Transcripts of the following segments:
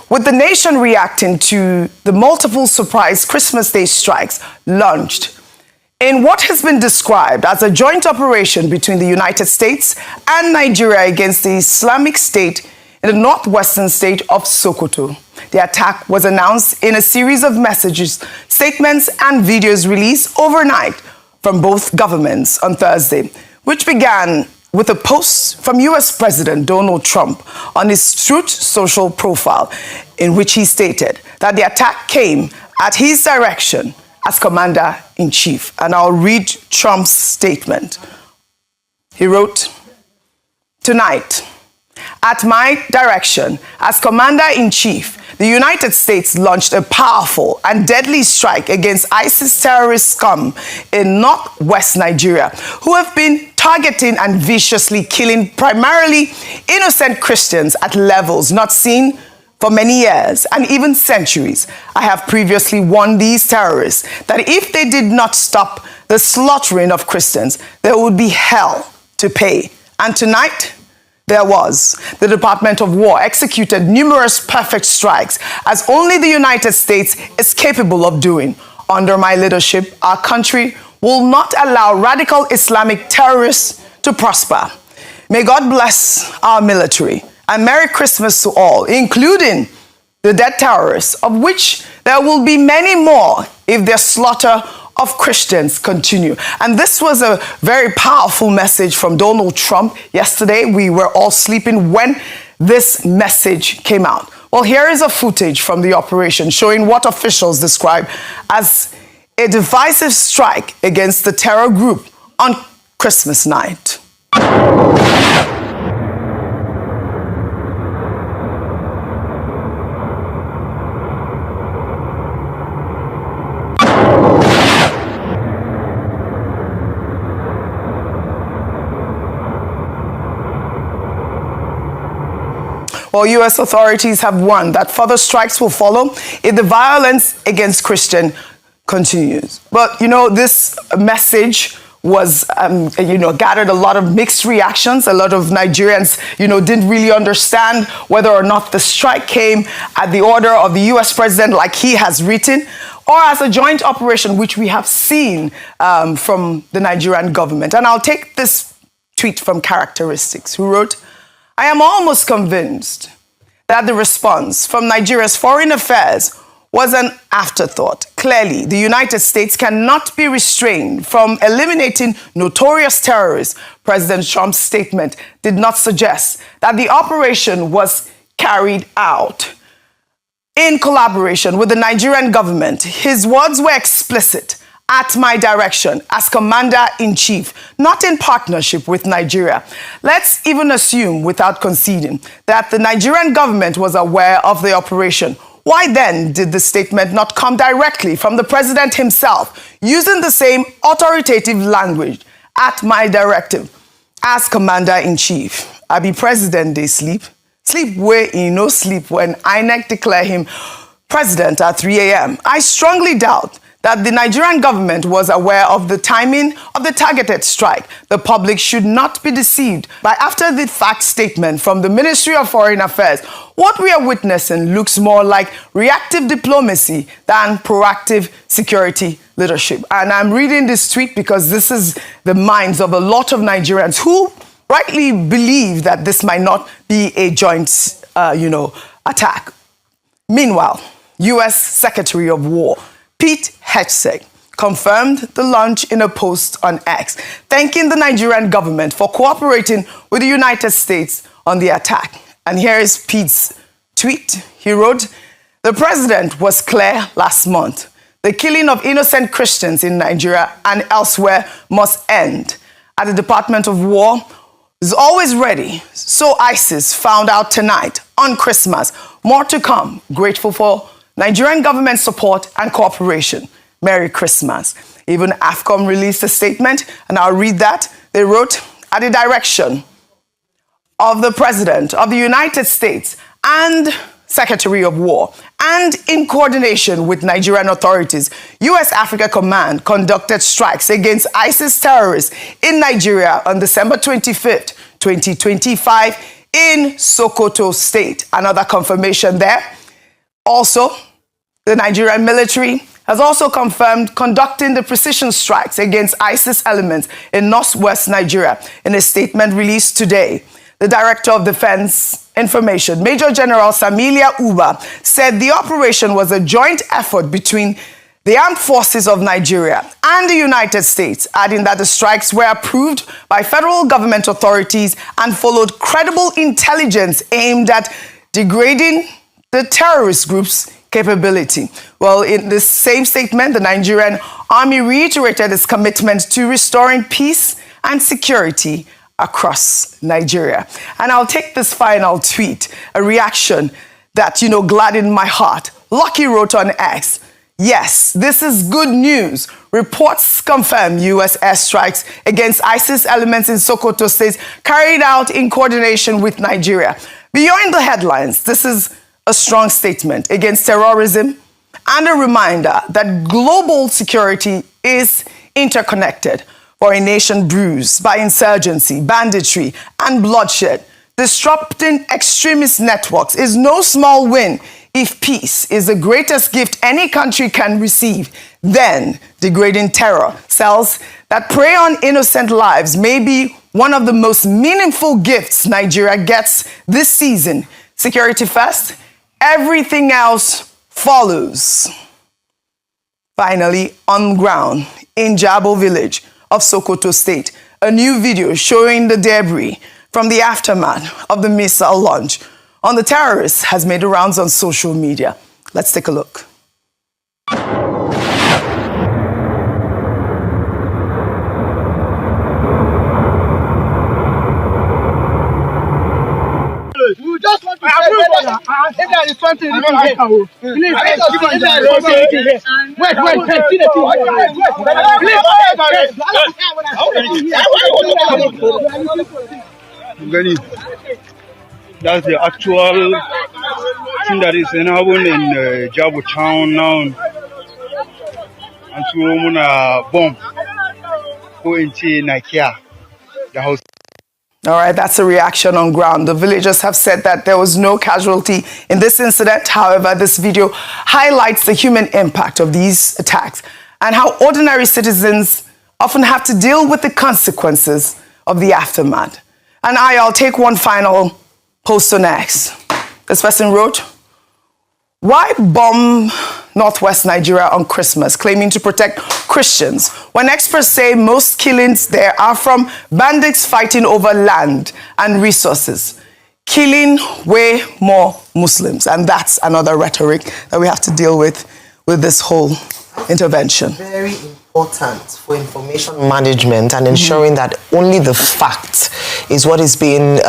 with the nation reacting to the multiple surprise Christmas Day strikes launched in what has been described as a joint operation between the United States and Nigeria against the Islamic State in the Northwestern state of Sokoto. The attack was announced in a series of messages, statements, and videos released overnight from both governments on Thursday, which began with a post from U.S. President Donald Trump on his Truth Social profile, in which he stated that the attack came at his direction as Commander-in-Chief. And I'll read Trump's statement. He wrote, "Tonight, at my direction as Commander-in-Chief, the United States launched a powerful and deadly strike against ISIS terrorist scum in northwest Nigeria, who have been targeting and viciously killing primarily innocent Christians at levels not seen for many years and even centuries. I have previously warned these terrorists that if they did not stop the slaughtering of Christians, there would be hell to pay. And tonight, there was. The Department of War executed numerous perfect strikes, as only the United States is capable of doing. Under my leadership, our country will not allow radical Islamic terrorists to prosper. May God bless our military, and Merry Christmas to all, including the dead terrorists, of which there will be many more if their slaughter of Christians continue." And this was a very powerful message from Donald Trump yesterday. We were all sleeping when this message came out. Well, here is a footage from the operation showing what officials describe as a divisive strike against the terror group on Christmas night. Well, U.S. authorities have warned that further strikes will follow if the violence against Christians continues. But, this message was, gathered a lot of mixed reactions. A lot of Nigerians, didn't really understand whether or not the strike came at the order of the U.S. president, like he has written, or as a joint operation, which we have seen from the Nigerian government. And I'll take this tweet from Characteristics, who wrote, "I am almost convinced that the response from Nigeria's foreign affairs was an afterthought. Clearly, the United States cannot be restrained from eliminating notorious terrorists. President Trump's statement did not suggest that the operation was carried out in collaboration with the Nigerian government. His words were explicit. At my direction as Commander-in-Chief, not in partnership with Nigeria. Let's even assume, without conceding, that the Nigerian government was aware of the operation. Why then did the statement not come directly from the president himself, using the same authoritative language? At my directive as Commander-in-Chief. I be president, they sleep. Sleep where he no sleep when INEC declare him president at 3 a.m. I strongly doubt that the Nigerian government was aware of the timing of the targeted strike. The public should not be deceived by after-the-fact statement from the Ministry of Foreign Affairs. What we are witnessing looks more like reactive diplomacy than proactive security leadership." And I'm reading this tweet because this is the minds of a lot of Nigerians who rightly believe that this might not be a joint, attack. Meanwhile, U.S. Secretary of War Pete Hegseth confirmed the launch in a post on X, thanking the Nigerian government for cooperating with the United States on the attack. And here is Pete's tweet. He wrote, "The president was clear last month. The killing of innocent Christians in Nigeria and elsewhere must end. At the Department of War is always ready. So ISIS found out tonight on Christmas. More to come. Grateful for Nigerian government support and cooperation. Merry Christmas." Even AFCOM released a statement, and I'll read that. They wrote, "At the direction of the President of the United States and Secretary of War, and in coordination with Nigerian authorities, U.S. Africa Command conducted strikes against ISIS terrorists in Nigeria on December 25th, 2025 in Sokoto State." Another confirmation there. Also, the Nigerian military has also confirmed conducting the precision strikes against ISIS elements in northwest Nigeria. In a statement released today, the Director of Defense Information, Major General Samilia Uba, said the operation was a joint effort between the armed forces of Nigeria and the United States, adding that the strikes were approved by federal government authorities and followed credible intelligence aimed at degrading the terrorist group's capability. Well, in this same statement, the Nigerian Army reiterated its commitment to restoring peace and security across Nigeria. And I'll take this final tweet, a reaction that, gladdened my heart. Lucky wrote on X, "Yes, this is good news. Reports confirm U.S. airstrikes against ISIS elements in Sokoto State carried out in coordination with Nigeria." Beyond the headlines, this is a strong statement against terrorism and a reminder that global security is interconnected. For a nation bruised by insurgency, banditry, and bloodshed, disrupting extremist networks is no small win. If peace is the greatest gift any country can receive, then degrading terror cells that prey on innocent lives may be one of the most meaningful gifts Nigeria gets this season. Security first, everything else follows. Finally, on ground in Jabo village of Sokoto State, a new video showing the debris from the aftermath of the missile launch on the terrorists has made the rounds on social media. Let's take a look. We just want to say if there is something wrong here, please let us see if there is something here. Wait, see the Please. That's the actual thing that is happening in Jabo town now. And so we're gonna bomb go into Nigeria, the house. All right, that's a reaction on ground. The villagers have said that there was no casualty in this incident. However, this video highlights the human impact of these attacks and how ordinary citizens often have to deal with the consequences of the aftermath. And I'll take one final post on X. This person wrote, "Why bomb northwest Nigeria on Christmas, claiming to protect Christians, when experts say most killings there are from bandits fighting over land and resources, killing way more Muslims?" And that's another rhetoric that we have to deal with this whole intervention. Very important for information management and ensuring that only the fact is what is being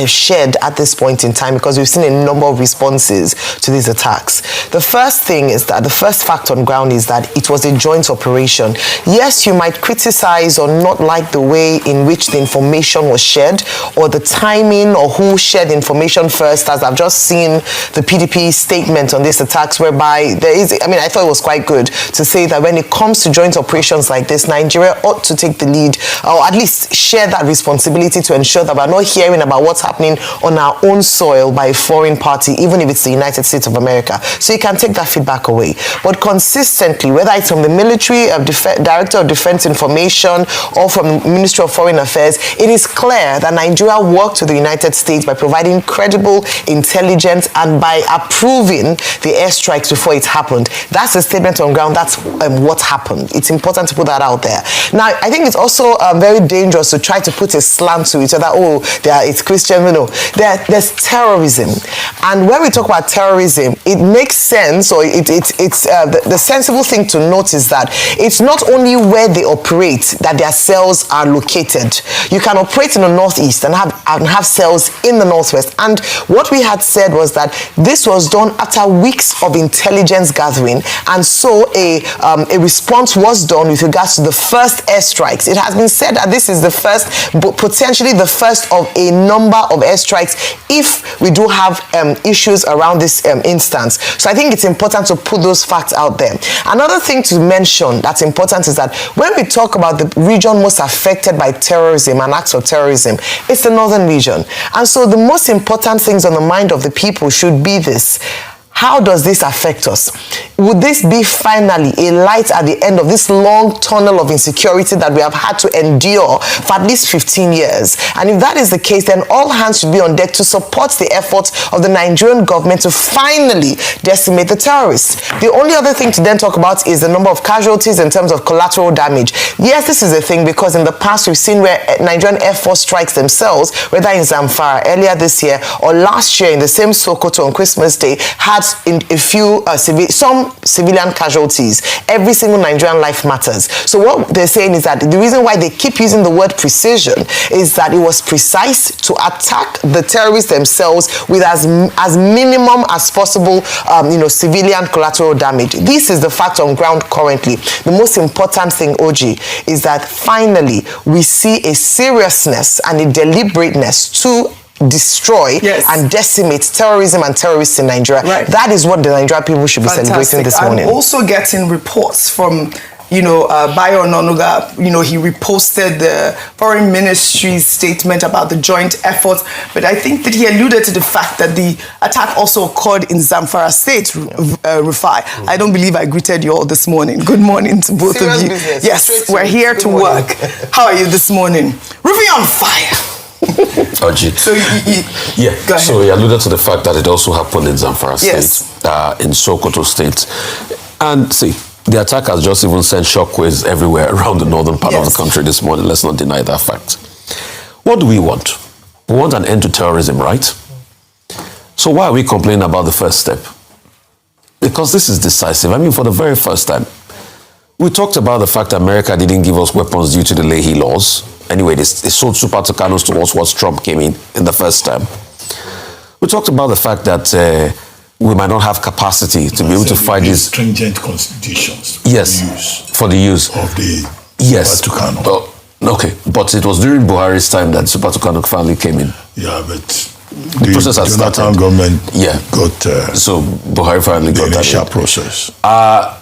shared at this point in time, because we've seen a number of responses to these attacks. The first thing is that the first fact on ground is that it was a joint operation. Yes, you might criticize or not like the way in which the information was shared or the timing or who shared the information first, as I've just seen the PDP statement on these attacks, whereby I thought it was quite good to say that when it comes to joint operations like this, Nigeria ought to take the lead, or at least share that responsibility to ensure that we're not hearing about what's happening on our own soil by a foreign party, even if it's the United States of America. So you can take that feedback away. But consistently, whether it's from the military, Director of Defense Information, or from the Ministry of Foreign Affairs, it is clear that Nigeria worked with the United States by providing credible intelligence and by approving the airstrikes before it happened. That's a statement on ground. That's what happened. It's important to put that out there. Now, I think it's also very dangerous to try to put a slant to it, so that, it's Christian. There's terrorism. And when we talk about terrorism, it makes sense, or the sensible thing to note is that it's not only where they operate that their cells are located. You can operate in the northeast and have cells in the northwest. And what we had said was that this was done after weeks of intelligence gathering, and so a response was done with regards to the first airstrikes. It has been said that this is the first, potentially the first of a number of airstrikes if we do have issues around this instance. So I think it's important to put those facts out there. Another thing to mention that's important is that when we talk about the region most affected by terrorism and acts of terrorism, it's the northern region. And so the most important things on the mind of the people should be this: how does this affect us? Would this be finally a light at the end of this long tunnel of insecurity that we have had to endure for at least 15 years? And if that is the case, then all hands should be on deck to support the efforts of the Nigerian government to finally decimate the terrorists. The only other thing to then talk about is the number of casualties in terms of collateral damage. Yes, this is a thing because in the past we've seen where Nigerian Air Force strikes themselves, whether in Zamfara earlier this year or last year in the same Sokoto on Christmas Day, had in a few some civilian casualties. Every single Nigerian life matters. So what they're saying is that the reason why they keep using the word precision is that it was precise to attack the terrorists themselves with as minimum as possible, civilian collateral damage. This is the fact on ground currently. The most important thing, Oji, is that finally we see a seriousness and a deliberateness to destroy and decimate terrorism and terrorists in Nigeria. Right. That is what the Nigerian people should be celebrating this morning. I'm also getting reports from, Bayo Ononuga, he reposted the Foreign Ministry's statement about the joint efforts, but I think that he alluded to the fact that the attack also occurred in Zamfara State, Rufai. I don't believe I greeted you all this morning. Good morning to both of you. Business. Yes, we're here to work. How are you this morning? Rufai on fire. Oji. So So he alluded to the fact that it also happened in Zamfara State, in Sokoto State. And see, the attack has just even sent shockwaves everywhere around the northern part of the country this morning. Let's not deny that fact. What do we want? We want an end to terrorism, right? So why are we complaining about the first step? Because this is decisive. I mean, for the very first time, we talked about the fact that America didn't give us weapons due to the Leahy laws. Anyway, they sold Super Tucanos to us once Trump came in the first time. We talked about the fact that we might not have capacity to be able to fight these stringent constitutions. For the use of the Super Tucano. Okay, but it was during Buhari's time that Super Tucano finally came in. Yeah, but the process has started. Government got so Buhari finally got that initial process.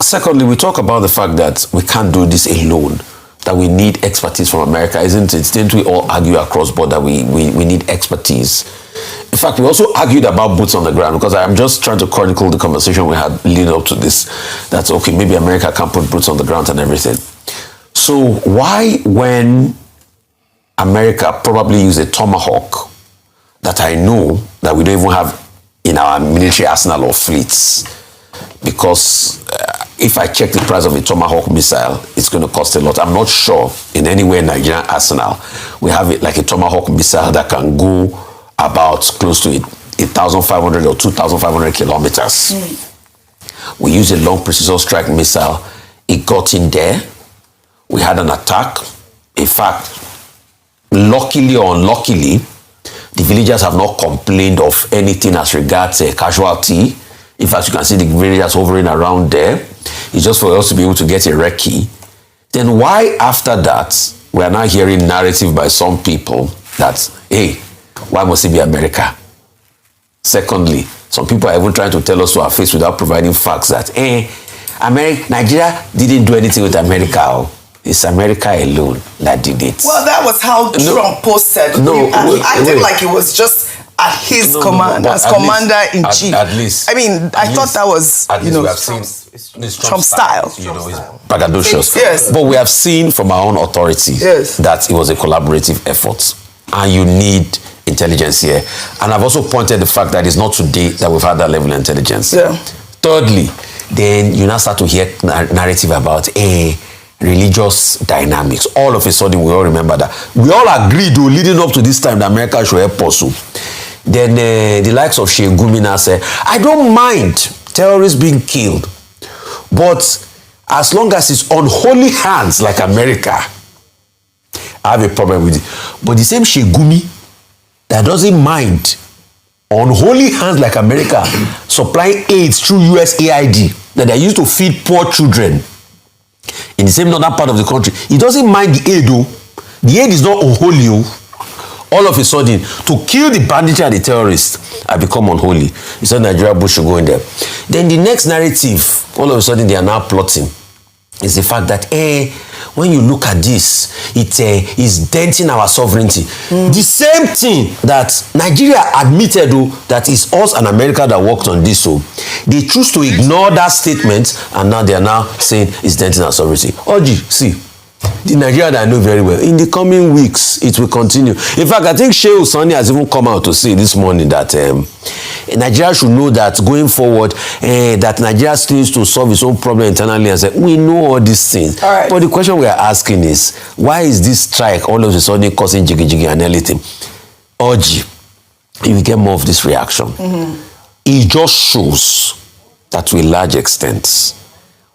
Secondly, we talk about the fact that we can't do this alone, that we need expertise from America, isn't it? Didn't we all argue across board that we need expertise? In fact, we also argued about boots on the ground, because I'm just trying to chronicle the conversation we had leading up to this. That's okay, maybe America can put boots on the ground and everything. So why, when America probably use a Tomahawk that I know that we don't even have in our military arsenal or fleets, because if I check the price of a Tomahawk missile, it's going to cost a lot. I'm not sure in any way in Nigerian arsenal we have it like a Tomahawk missile that can go about close to 1,500 or 2,500 kilometers. We use a long precision strike missile. It got in there. We had an attack. In fact, luckily or unluckily, the villagers have not complained of anything as regards a casualty. In fact, you can see the villagers hovering around there. It's just for us to be able to get a recce. Then why after that, we are now hearing narrative by some people that, hey, why must it be America? Secondly, some people are even trying to tell us to our face without providing facts that, Nigeria didn't do anything with America. It's America alone that did it. Well, that was how Trump posted. I acted like it was just at his command, as commander-in-chief. At least. I mean, I thought that was, we have seen Trump style. It's braggadocious. Yes. But we have seen from our own authorities that it was a collaborative effort. And you need intelligence here. And I've also pointed the fact that it's not today that we've had that level of intelligence. Yeah. Thirdly, then you now start to hear narrative about religious dynamics. All of a sudden, we all remember that. We all agreed, leading up to this time, that America should help us. Then the likes of Sheikh Gumina said, I don't mind terrorists being killed, but as long as it's on holy hands like America, I have a problem with it. But the same Sheikh Gumi that doesn't mind on holy hands like America supplying aids through USAID that they used to feed poor children in the same northern part of the country, he doesn't mind the aid though. The aid is not unholy. All of a sudden, to kill the banditry and the terrorists have become unholy. He said Nigeria Bush should go in there. Then the next narrative, all of a sudden they are now plotting, is the fact that when you look at this, it is denting our sovereignty. The same thing that Nigeria admitted that it's us and America that worked on this. So They choose to ignore that statement, and now they are now saying it's denting our sovereignty. Oji, see, the Nigeria that I know very well, in the coming weeks, it will continue. In fact, I think Shehu Sani has even come out to say this morning that Nigeria should know that going forward, that Nigeria still needs to solve its own problem internally, and say, we know all these things. All right. But the question we are asking is, why is this strike all of a sudden causing jiggy and everything? Oji, you will get more of this reaction. It just shows that to a large extent,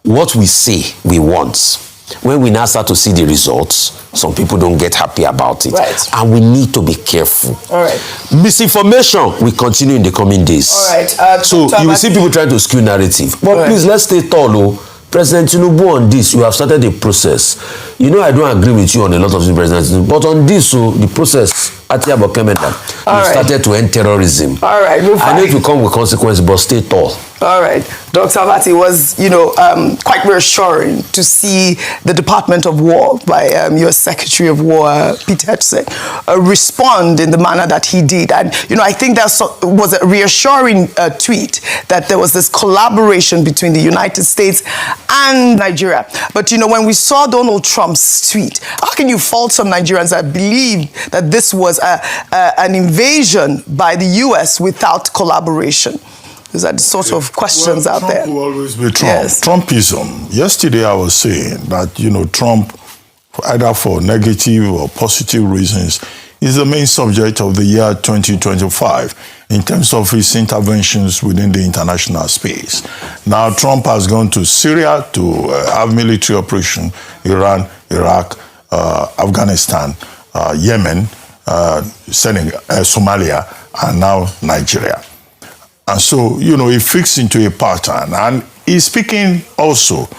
what we say we want, when we now start to see the results, some people don't get happy about it. Right. And we need to be careful. All right. Misinformation will continue in the coming days. All right. So you will see people trying to skew narrative. But right. Please, let's stay tall. President Tinubu, on this, you have started a process. You know, I don't agree with you on a lot of things, President Tinubu, but on this, the process, Atiaba Kemenda, you started to end terrorism. All right. I know it will come with consequences, but stay tall. All right. Dr. Abati, was, quite reassuring to see the Department of War by your Secretary of War, Pete Hegseth, respond in the manner that he did. And, I think that was a reassuring tweet that there was this collaboration between the United States and Nigeria. But, when we saw Donald Trump's tweet, how can you fault some Nigerians that believe that this was an invasion by the U.S. without collaboration? These are the sort of questions out there. Trump will always be Trump. Yes. Trumpism. Yesterday I was saying that, Trump, either for negative or positive reasons, is the main subject of the year 2025 in terms of his interventions within the international space. Now, Trump has gone to Syria to have military operation, Iran, Iraq, Afghanistan, Yemen, Senegal, Somalia, and now Nigeria. And so, he fits into a pattern. And he's speaking also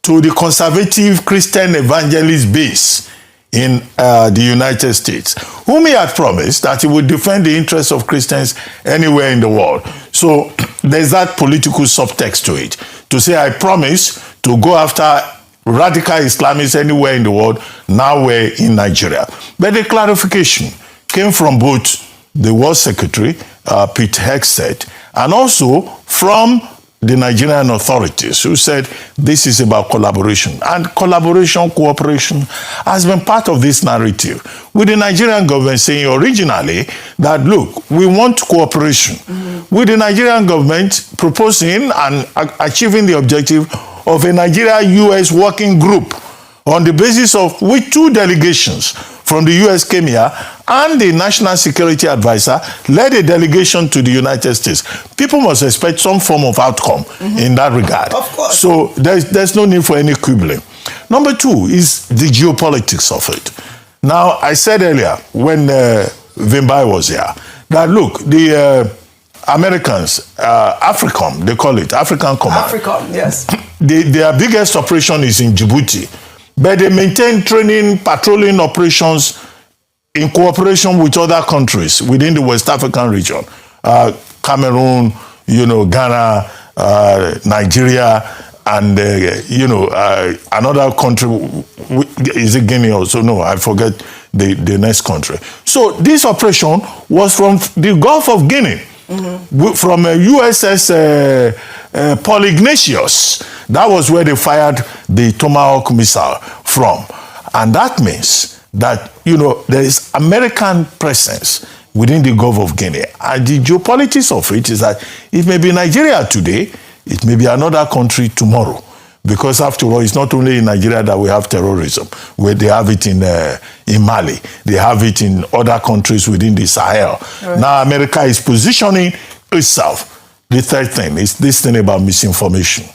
to the conservative Christian evangelist base in the United States, whom he had promised that he would defend the interests of Christians anywhere in the world. So there's that political subtext to it, to say, I promise to go after radical Islamists anywhere in the world. Now we're in Nigeria. But the clarification came from both the War Secretary, Pete Hegseth, and also from the Nigerian authorities, who said this is about collaboration. And collaboration, cooperation has been part of this narrative, with the Nigerian government saying originally that, look, we want cooperation. With the Nigerian government proposing and achieving the objective of a Nigeria-US working group on the basis of which 2 delegations from the US came here, and the National Security Advisor led a delegation to the United States. People must expect some form of outcome in that regard. Of course. So there's no need for any quibbling. Number 2 is the geopolitics of it. Now, I said earlier, when Vimbai was here, that look, the Americans, AFRICOM, they call it, African Command. AFRICOM, yes. Their biggest operation is in Djibouti. But they maintain training, patrolling operations in cooperation with other countries within the West African region. Cameroon, Ghana, Nigeria, and, another country, is it Guinea also? No, I forget the next country. So this operation was from the Gulf of Guinea, from USS Paul Ignatius. That was where they fired the Tomahawk missile from. And that means that, there is American presence within the Gulf of Guinea. And the geopolitics of it is that it may be Nigeria today, it may be another country tomorrow. Because after all, it's not only in Nigeria that we have terrorism, where they have it in Mali, they have it in other countries within the Sahel. Right. Now America is positioning itself. The third thing is this thing about misinformation.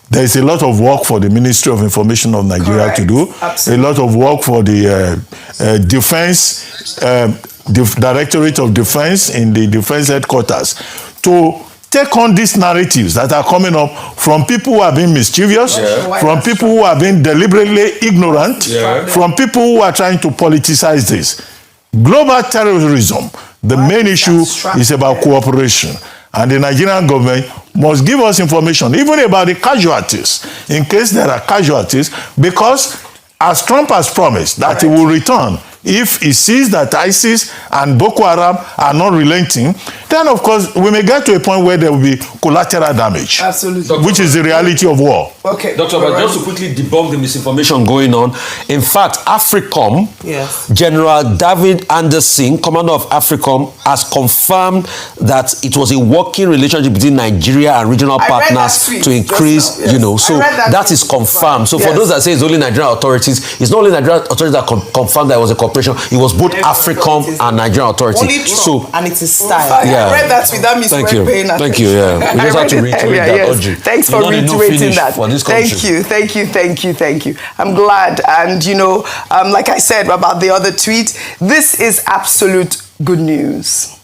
There is a lot of work for the Ministry of Information of Nigeria to do. Absolutely. A lot of work for the Directorate of Defense in the Defense Headquarters to take on these narratives that are coming up from people who are being mischievous, from people who are being deliberately ignorant, from people who are trying to politicize this. Global terrorism, the main issue is about cooperation. And the Nigerian government must give us information, even about the casualties, in case there are casualties, because as Trump has promised that he will return if he sees that ISIS and Boko Haram are not relenting, then of course we may get to a point where there will be collateral damage. Absolutely. Which is the reality of war. Okay. Dr. But just to quickly debunk the misinformation going on, in fact, AFRICOM, General David Anderson, commander of AFRICOM, has confirmed that it was a working relationship between Nigeria and regional partners to increase, you know, so that is confirmed. So for those that say it's only Nigerian authorities, it's not only Nigerian authorities that confirmed that it was a cooperation, it was both AFRICOM and Nigerian authorities. So, and it is style. Yeah. I read that without me paying attention. Thank you, yeah. We just have to reiterate that, Audrey. Thanks for reiterating that. Thank you. I'm glad. And, you know, like I said about the other tweet, this is absolute good news.